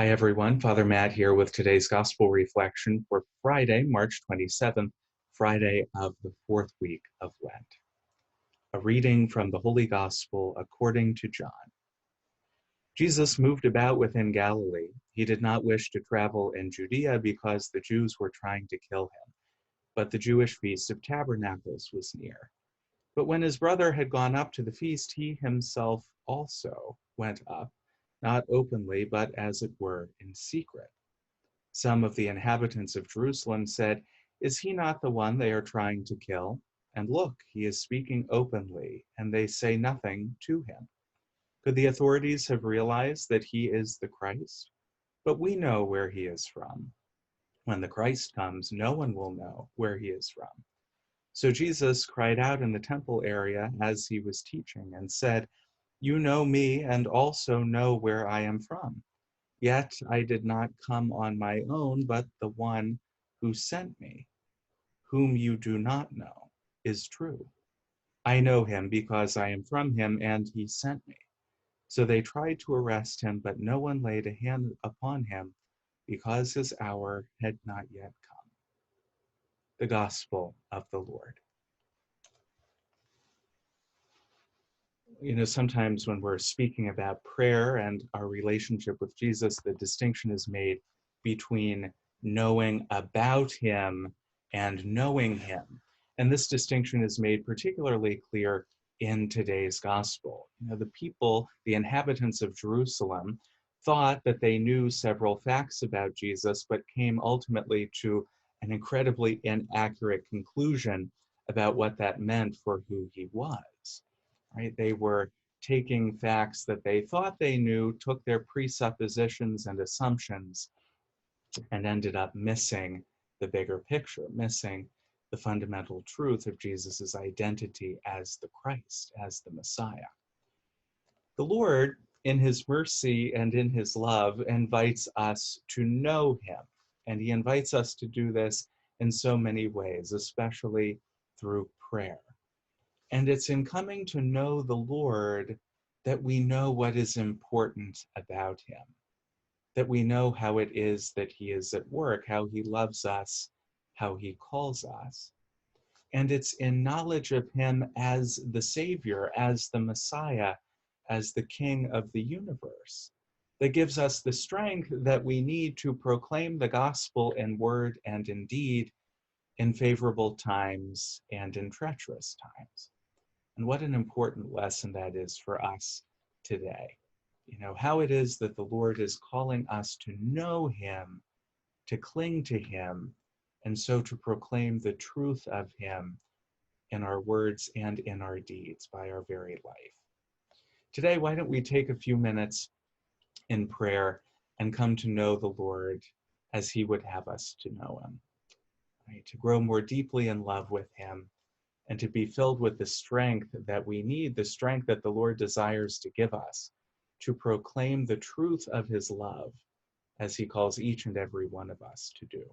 Hi, everyone. Father Matt here with today's Gospel reflection for Friday, March 27th, Friday of the fourth week of Lent. A reading from the Holy Gospel according to John. Jesus moved about within Galilee. He did not wish to travel in Judea because the Jews were trying to kill him, but the Jewish Feast of Tabernacles was near. But when his brother had gone up to the feast, he himself also went up, not openly, but as it were in secret. Some of the inhabitants of Jerusalem said, "Is he not the one they are trying to kill? And look, he is speaking openly, and they say nothing to him." Could the authorities have realized that he is the Christ? But we know where he is from. When the Christ comes, no one will know where he is from. So Jesus cried out in the temple area as he was teaching and said, "You know me and also know where I am from. Yet I did not come on my own, but the one who sent me, whom you do not know, is true. I know him because I am from him, and he sent me." So they tried to arrest him, but no one laid a hand upon him because his hour had not yet come. The Gospel of the Lord. Sometimes when we're speaking about prayer and our relationship with Jesus, the distinction is made between knowing about him and knowing him. And this distinction is made particularly clear in today's gospel. The people, the inhabitants of Jerusalem, thought that they knew several facts about Jesus, but came ultimately to an incredibly inaccurate conclusion about what that meant for who he was. Right? They were taking facts that they thought they knew, took their presuppositions and assumptions, and ended up missing the bigger picture, missing the fundamental truth of Jesus's identity as the Christ, as the Messiah. The Lord, in his mercy and in his love, invites us to know him. And he invites us to do this in so many ways, especially through prayer. And it's in coming to know the Lord that we know what is important about him, that we know how it is that he is at work, how he loves us, how he calls us. And it's in knowledge of him as the Savior, as the Messiah, as the King of the universe, that gives us the strength that we need to proclaim the gospel in word and in deed in favorable times and in treacherous times. And what an important lesson that is for us today. How it is that the Lord is calling us to know him, to cling to him, and so to proclaim the truth of him in our words and in our deeds by our very life. Today, why don't we take a few minutes in prayer and come to know the Lord as he would have us to know him, right? To grow more deeply in love with him, and to be filled with the strength that we need, the strength that the Lord desires to give us, to proclaim the truth of his love as he calls each and every one of us to do.